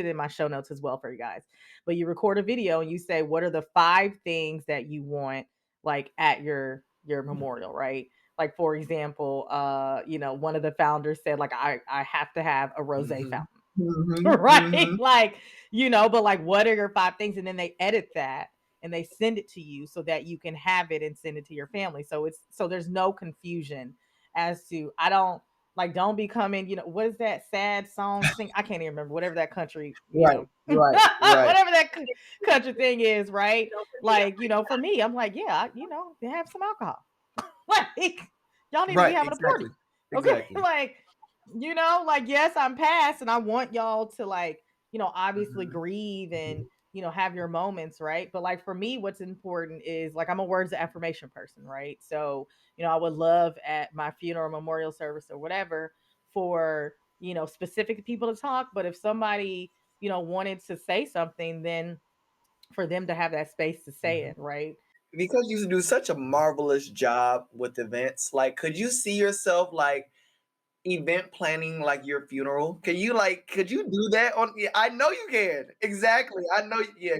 in my show notes as well for you guys. But you record a video and you say what are the 5 things that you want like at your memorial, right? Like for example, one of the founders said like I have to have a rose Mm-hmm. fountain. Mm-hmm. Right? Mm-hmm. Like, but like what are your 5 things? And then they edit that and they send it to you so that you can have it and send it to your family. So there's no confusion as to don't be coming, what is that sad song sing? I can't even remember whatever that country, Right, right, right. whatever that country thing is, right? Like, for me, I'm like, yeah, they have some alcohol. Like, y'all need to be Right, having a party. exactly. Okay. Exactly. Like, like, yes, I'm past and I want y'all to like, obviously Mm-hmm. grieve and, have your moments, right? But like for me, what's important is like I'm a words of affirmation person, right? So, I would love at my funeral memorial service or whatever for, specific people to talk. But if somebody, wanted to say something, then for them to have that space to say Mm-hmm. it, right? because you do such a marvelous job with events, like, could you see yourself like event planning like your funeral? Could you do that on? Yeah, I know you can. Exactly. I know. Yeah,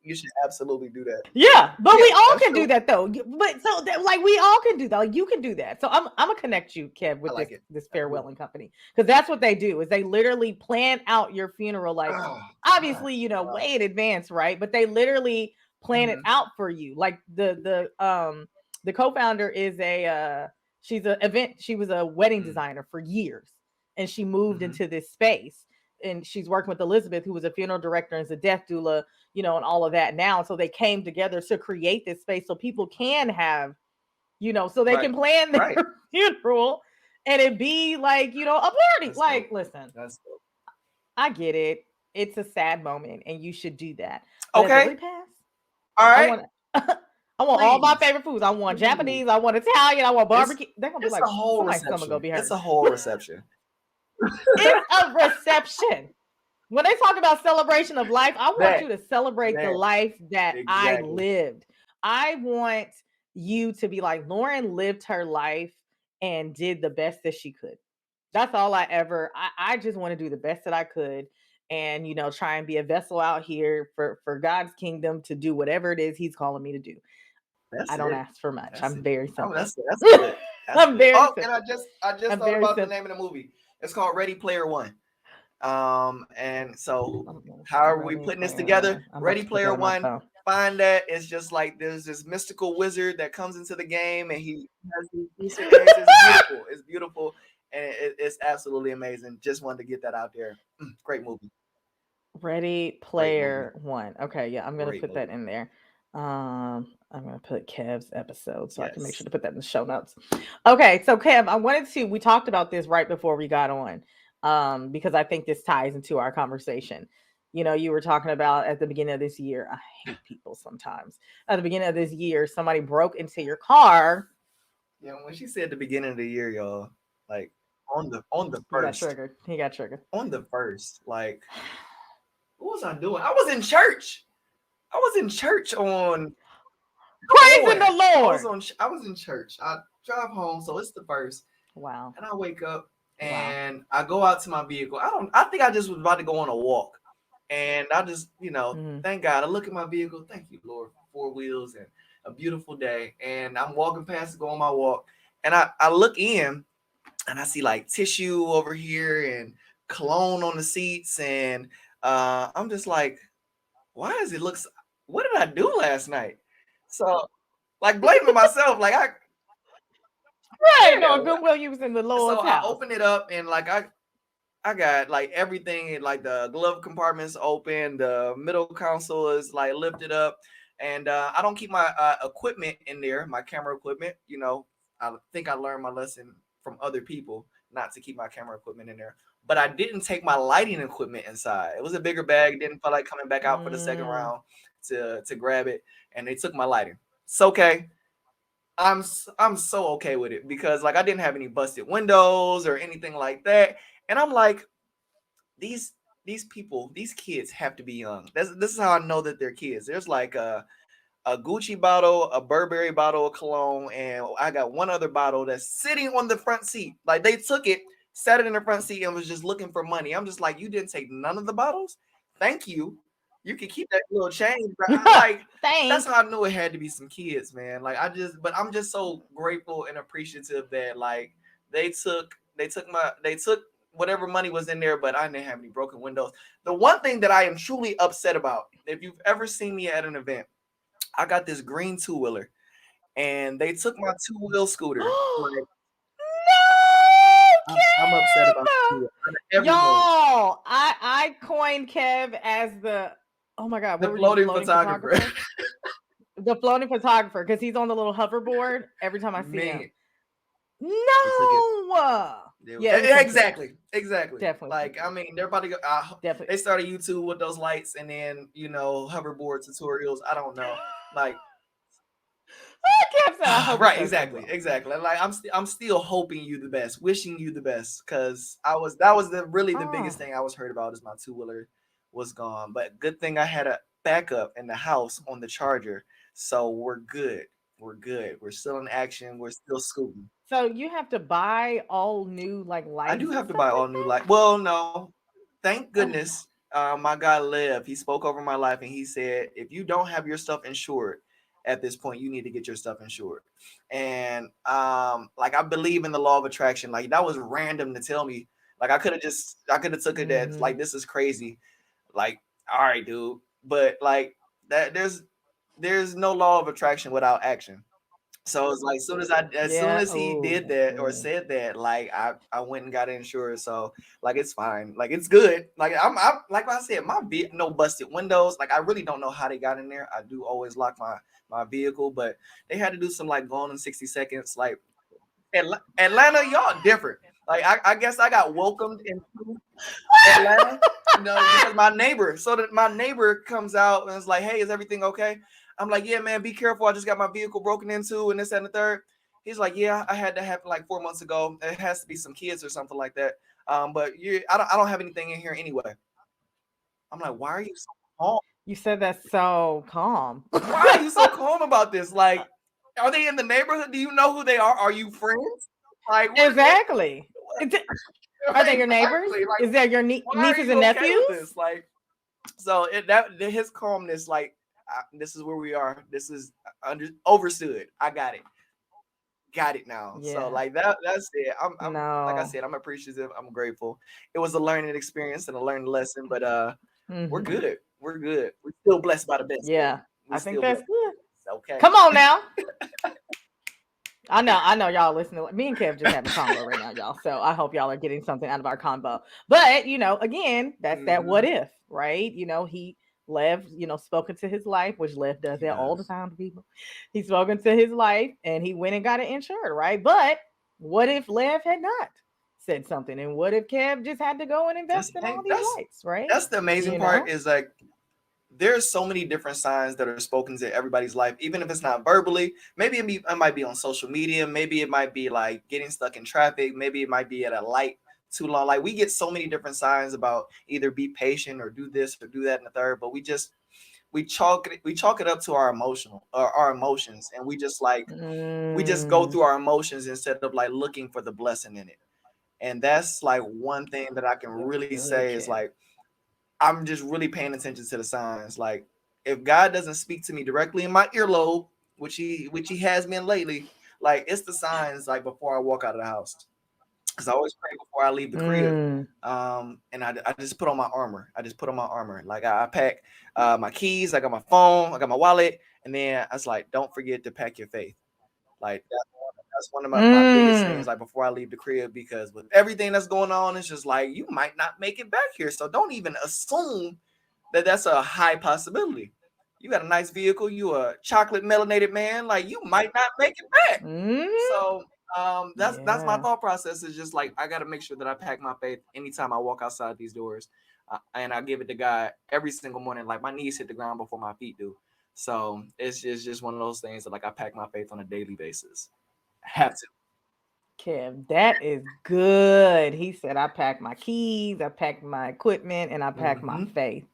you should absolutely do that. Yeah, but Yeah, we all that's can do true. that though. But so that, like we all can do that. Like, you can do that. So I'm gonna connect you, Kev, I with like it. this That's good. farewelling company, because that's what they do. Is they literally plan out your funeral, like Oh, my obviously God. way in advance, right? But they literally plan it Mhm, out for you. Like the co-founder is a she was a wedding mm, designer for years, and she moved mhm. into this space, and she's working with Elizabeth, who was a funeral director and is a death doula, and all of that now. So they came together to create this space so people can have, so they Right, can plan their right. funeral and it be like, a party. That's Like, dope. listen, That's dope. I get it. It's a sad moment and you should do that. But at the Okay. repast, All I right. want I want all my Please, favorite foods. I want please. Japanese, I want Italian, I want It's barbecue. They're gonna be it's like, a whole somebody's stomach gonna reception. be It's hurting. a whole reception. It's a reception. When they talk about celebration of life, I want That you to celebrate the that life that I exactly. lived. I want you to be like, Loryn lived her life and did the best that she could. That's all I just want to do the best that I could, and try and be a vessel out here for God's kingdom, to do whatever it is he's calling me to do. I That's don't it. ask for much. That's I'm it. very Oh, simple. that's good. That's I'm good. very Oh, and simple. I just I'm thought very about the simple. name of the movie. It's called Ready Player One. And so how are we Ready putting this player together? one. I'm about Ready to put that Player in my One. phone. Find that. It's just like there's this mystical wizard that comes into the game and he has these Easter eggs. It's beautiful. It's beautiful. And it's absolutely amazing. Just wanted to get that out there. Great movie. Ready Great movie. Player One. Okay, yeah, I'm gonna Great put that movie. in there. I'm gonna put Kev's episode so I can make sure Yes. to put that in the show notes. Okay, so Kev, I wanted to. We talked about this right before we got on, because I think this ties into our conversation. You were talking about at the beginning of this year. I hate people sometimes. At the beginning of this year, somebody broke into your car. You know, when she said the beginning of the year, y'all, like on the He got first, triggered. He got triggered. on the first, like what was I doing? I was in church. I was in church on come Praising on. the Lord. I was in church. I drive home, so it's the first, Wow. and I wake up Wow. and I go out to my vehicle. I think I just was about to go on a walk. And I just, Mm-hmm. thank God. I look at my vehicle. Thank you, Lord, for 4 wheels and a beautiful day. And I'm walking past to go on my walk. And I look in and I see like tissue over here and cologne on the seats. And I'm just like, why does it look what did I do last night? So like blaming myself, like Right. yeah. No, Goodwill, you was in the So Lord's I house. open it up and like I got like everything, like the glove compartment's open, the middle console is like lifted up, and I don't keep my equipment in there, my camera equipment. I think I learned my lesson from other people not to keep my camera equipment in there. But I didn't take my lighting equipment inside. It was a bigger bag. Didn't feel like coming back out for the second Mm. round to grab it, and they took my lighting. It's okay. I'm so okay with it because like I didn't have any busted windows or anything like that, and I'm like these these people, these kids have to be young. This is how I know that they're kids. There's like a Gucci bottle, a Burberry bottle of cologne, and I got one other bottle that's sitting on the front seat. Like they took it, sat it in the front seat, and was just looking for money. I'm just like, you didn't take none of the bottles. Thank you. You can keep that little change, but like that's Thanks. how I knew it had to be some kids, man. But I'm just so grateful and appreciative that like they took whatever money was in there, but I didn't have any broken windows. The one thing that I am truly upset about, if you've ever seen me at an event, I got this green two wheeler, and they took my two-wheel scooter. Like No, I'm upset about the Kev. two-wheel. Out of everything, Y'all, I coined Kev as the, oh my God, what the were you, the floating floating photographer. photographer? The floating photographer, because he's on the little hoverboard every time I see him. Man, they took it. No. Yeah, it was some kids. Exactly. Definitely some Like I kids. mean, they're about to go. Definitely. They started YouTube with those lights, and then hoverboard tutorials. I don't know, like Kev said, I hope it right, says Goodwill. exactly. Like I'm still hoping you the best, wishing you the best, because that was the biggest Oh. thing I was heard about is my two wheeler was gone. But good thing I had a backup in the house on the charger. So we're good. We're good. We're still in action. We're still scooting. So you have to buy all new like I do lights and have to stuff buy like all new light. Well, no, thank that? Oh, goodness. My guy Liv, he spoke over my life and he said, if you don't have your stuff insured at this point, you need to get your stuff insured. And like I believe in the law of attraction. Like that was random to tell me. Like I could have took it that mm-hmm. like this is crazy. Like, all right, dude. But like that there's no law of attraction without action. So it's like as soon Yeah. as he Oh, did that's that or good. said that, like I went and got insurance. So like it's fine. Like it's good. Like I'm like I said, no busted windows. Like I really don't know how they got in there. I do always lock my vehicle, but they had to do some like going in 60 seconds. Like Atlanta, y'all different. Like I guess I got welcomed into Atlanta, because my neighbor, so that my neighbor comes out and is like, "Hey, is everything okay?" I'm like, "Yeah, man, be careful. I just got my vehicle broken into and this and the third." He's like, "Yeah, I had that happen like 4 months ago. It has to be some kids or something like that. But I don't have anything in here anyway." I'm like, "Why are you so calm? You said that so calm. Why are you so calm about this? Like, are they in the neighborhood? Do you know who they are? Are you friends? Like, Exactly. Is it, are they your neighbors? exactly. Like, Is that your why are nieces you and okay nephews? with this? Like, so his calmness, like this is where we are. This is overstood. I got it now. So Yeah. like that's it. I'm like I No. said, I'm appreciative. I'm grateful. It was a learning experience and a learning lesson, but we're Hmm. good. We're good. We're still blessed by the best, baby. Yeah. We I think still that's blessed. good. It's okay. Come on now. I know y'all listening. Me and Kev just having a combo right now, y'all. So I hope y'all are getting something out of our combo. But again, that's that what Hmm. if, right? Lev, spoken to his life, which Lev does He that all the does. time to people. He's spoken to his life and he went and got it insured, right? But what if Lev had not said something? And what if Kev just had to go and invest in all these lights, right? That's the amazing You part know? is like there's so many different signs that are spoken to everybody's life, even if it's not verbally. Maybe it might be on social media. Maybe it might be like getting stuck in traffic. Maybe it might be at a light too long. Like we get so many different signs about either be patient or do this or do that and the third. But we chalk it up to our emotions, and we just go Mm, through our emotions instead of like looking for the blessing in it. And that's like one thing that I can that's really good, say is Kev. like I'm just really paying attention to the signs. Like if God doesn't speak to me directly in my earlobe, which he has been lately, like it's the signs like before I walk out of the house. Because I always pray before I leave the crib. Mm, And I just put on my armor. I just put on my armor. Like I pack my keys, I got my phone, I got my wallet, and then I was like, don't forget to pack your faith. Like that's one of my biggest things, mm. like before I leave the crib, because with everything that's going on, it's just like you might not make it back here. So don't even assume that that's a high possibility. You got a nice vehicle, you a chocolate melanated man, like you might not make it back. Mhm. So that's my Yeah. thought process is just like I got to make sure that I pack my faith anytime I walk outside these doors, and I give it to God every single morning. Like my knees hit the ground before my feet do. So it's just one of those things that like I pack my faith on a daily basis. Have to. Kev, that is good. He said, I packed my keys, I packed my equipment, and I packed my Mm-hmm. faith.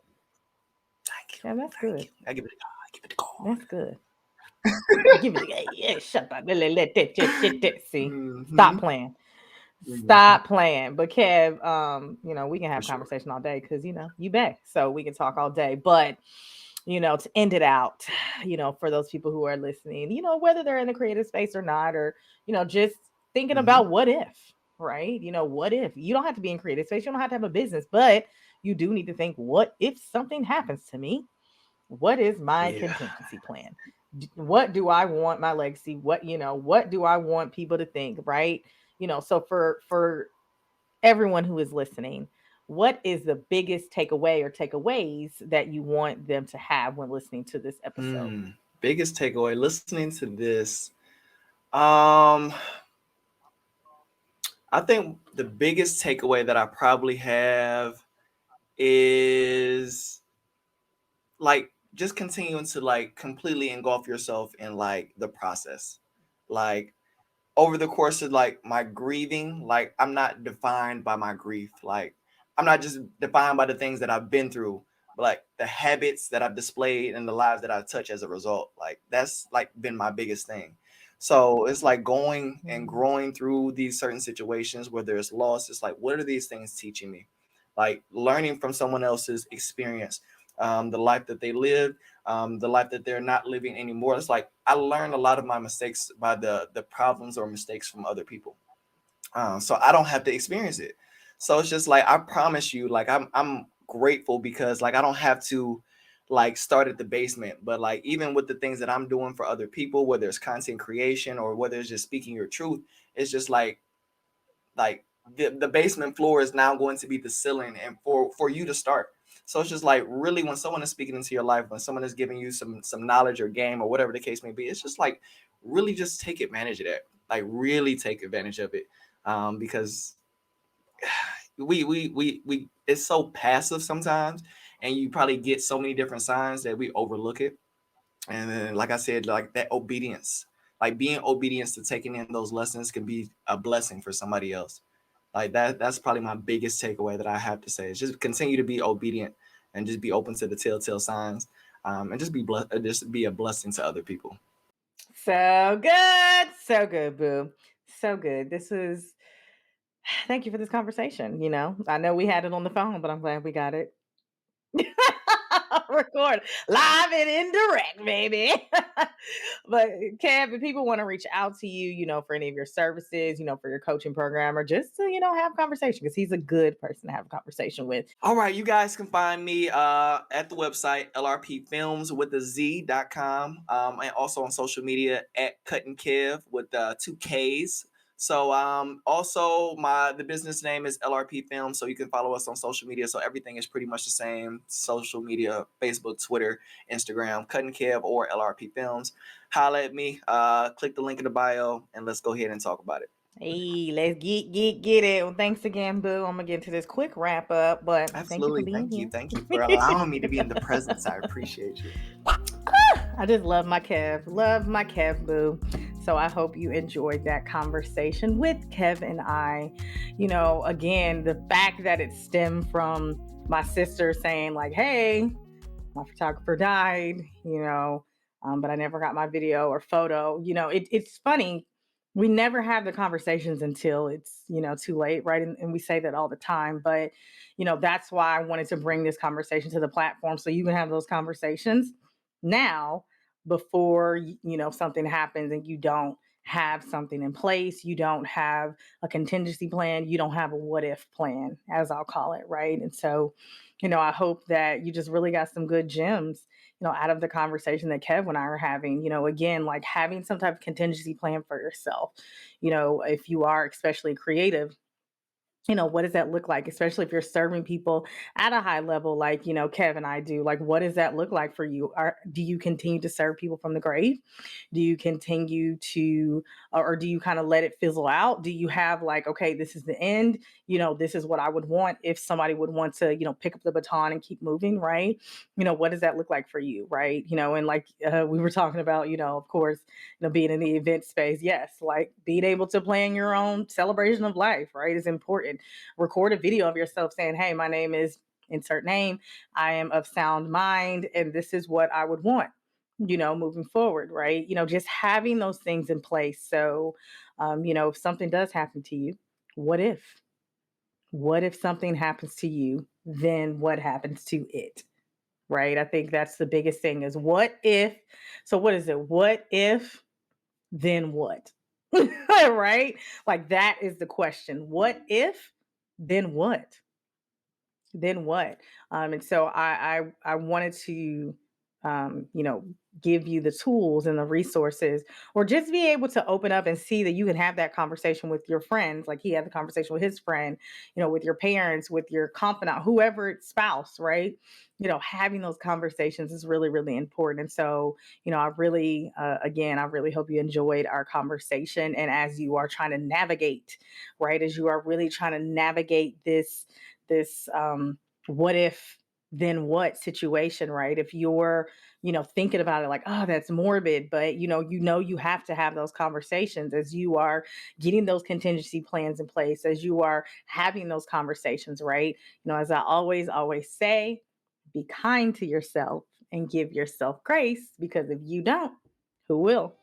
Thank you. Yeah, that's Thank good. you. I give it to God. I give it to God. That's good. Give it, yeah, shut up. Let that shit. See, Mm-hmm. stop playing. Mm-hmm. Stop playing. But Kev, we can For have sure. conversation all day because you back. So we can talk all day. But to end it out, for those people who are listening, whether they're in the creative space or not, or, just thinking Mm-hmm. about what if, right? What if you don't have to be in creative space, you don't have to have a business, but you do need to think, what if something happens to me? What is my Yeah. contingency plan? What do I want my legacy? What do I want people to think, right? So for everyone who is listening, what is the biggest takeaway or takeaways that you want them to have when listening to this episode? Biggest takeaway listening to this. Um, I think the biggest takeaway that I probably have is like just continuing to like completely engulf yourself in like the process. Like over the course of like my grieving, like I'm not defined by my grief. Like I'm not just defined by the things that I've been through, but like the habits that I've displayed and the lives that I touch as a result. Like that's like been my biggest thing. So it's like going and growing through these certain situations where there's loss. It's like, what are these things teaching me? Like learning from someone else's experience, the life that they lived, the life that they're not living anymore. It's like I learned a lot of my mistakes by the problems or mistakes from other people, so I don't have to experience it. So it's just like I promise you, like I'm grateful because like I don't have to like start at the basement, but like even with the things that I'm doing for other people, whether it's content creation or whether it's just speaking your truth, it's just like the basement floor is now going to be the ceiling and for you to start. So it's just like really when someone is speaking into your life, when someone is giving you some knowledge or game or whatever the case may be, it's just like really just take advantage of that. Like really take advantage of it. Because we it's so passive sometimes, and you probably get so many different signs that we overlook it. And then like I said, like that obedience, like being obedience to taking in those lessons can be a blessing for somebody else. Like that's probably my biggest takeaway that I have to say is just continue to be obedient and just be open to the telltale signs, and just be a blessing to other people. So good, boo, so good. This is thank you for this conversation. I know we had it on the phone, but I'm glad we got it record live and indirect, baby. But Kev, if people want to reach out to you, for any of your services, for your coaching program, or just to, have a conversation, because he's a good person to have a conversation with. All right, you guys can find me at the website LRPflimz with the Z.com, and also on social media at Cutting Kev with 2 Ks. So also the business name is LRPflimz, so you can follow us on social media. So everything is pretty much the same: social media, Facebook, Twitter, Instagram, Cutting Kev or LRPflimz. Holla at me, click the link in the bio, and let's go ahead and talk about it. Hey, let's get it. Well, thanks again, boo. I'm gonna get into this quick wrap up, but thank you for Absolutely. being Thank you. here. Thank you for allowing me to be in the presence. I appreciate you. I just love my Kev, boo. So I hope you enjoyed that conversation with Kev and I. Again, the fact that it stemmed from my sister saying like, "Hey, my photographer died," but I never got my video or photo. It's funny. We never have the conversations until it's, too late, right? And we say that all the time. But, that's why I wanted to bring this conversation to the platform so you can have those conversations now before, something happens and you don't have something in place. You don't have a contingency plan. You don't have a what if plan, as I'll call it, right? And so, I hope that you just really got some good gems, out of the conversation that Kev and I are having. Again, like having some type of contingency plan for yourself. If you are especially creative, what does that look like? Especially if you're serving people at a high level, like, Kev and I do. Like, what does that look like for you? Do you continue to serve people from the grave? Do you continue to, or do you kind of let it fizzle out? Do you have like, okay, this is the end? This is what I would want if somebody would want to, pick up the baton and keep moving, right? What does that look like for you, right? And like we were talking about, of course, being in the event space. Yes, like being able to plan your own celebration of life, right, is important. Record a video of yourself saying, "Hey, my name is insert name. I am of sound mind, and this is what I would want, moving forward," right? Just having those things in place. So, if something does happen to you, what if? What if something happens to you? Then what happens to it? Right? I think that's the biggest thing is what if. So, what is it? What if? Then what? Right? Like that is the question. What if? Then what? Then what? And so I wanted to, give you the tools and the resources, or just be able to open up and see that you can have that conversation with your friends, like he had the conversation with his friend, with your parents, with your confidant, whoever spouse, right? Having those conversations is really, really important. And so, I really, again, I really hope you enjoyed our conversation. And as you are trying to navigate, right, as you are really trying to navigate this what if then what situation, right? If you're, thinking about it like, oh, that's morbid, but you have to have those conversations as you are getting those contingency plans in place, as you are having those conversations, right? As I always say, be kind to yourself, and give yourself grace, because if you don't, who will?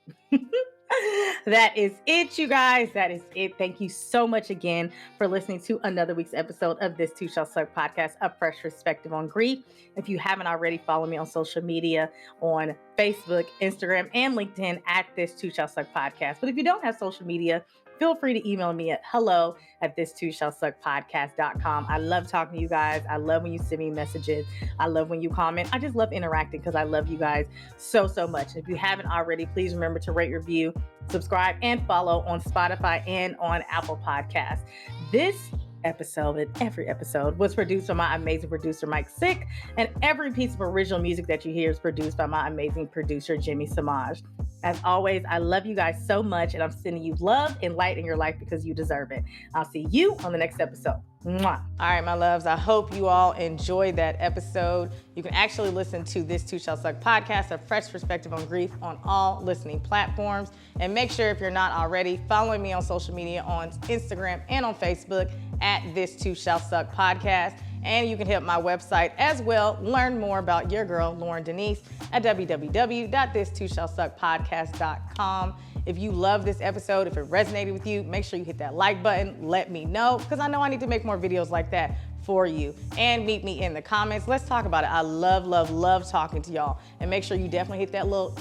That is it, you guys. That is it. Thank you so much again for listening to another week's episode of This Too Shall Suck podcast, A Fresh Perspective on Grief. If you haven't already, follow me on social media on Facebook, Instagram, and LinkedIn at This Too Shall Suck podcast. But if you don't have social media, feel free to email me at hello@thistooshallsuckpodcast.com. I love talking to you guys. I love when you send me messages. I love when you comment. I just love interacting because I love you guys so, so much. If you haven't already, please remember to rate, review, subscribe, and follow on Spotify and on Apple Podcasts. This episode and every episode was produced by my amazing producer, Mike Sick, and every piece of original music that you hear is produced by my amazing producer, Jimmy Samaj. As always, I love you guys so much, and I'm sending you love and light in your life because you deserve it. I'll see you on the next episode. Mwah. All right, my loves, I hope you all enjoyed that episode. You can actually listen to This Too Shall Suck podcast, A Fresh Perspective on Grief, on all listening platforms. And make sure, if you're not already, following me on social media on Instagram and on Facebook at This Too Shall Suck podcast. And you can hit my website as well. Learn more about your girl, Loryn Denise, at www.thistooshallsuckpodcast.com. If you love this episode, if it resonated with you, make sure you hit that like button. Let me know, because I know I need to make more videos like that for you. And meet me in the comments. Let's talk about it. I love, love, love talking to y'all. And make sure you definitely hit that little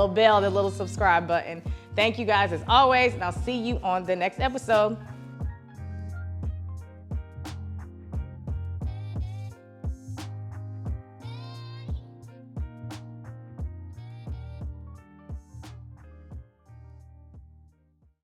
bell, that little subscribe button. Thank you guys as always, and I'll see you on the next episode.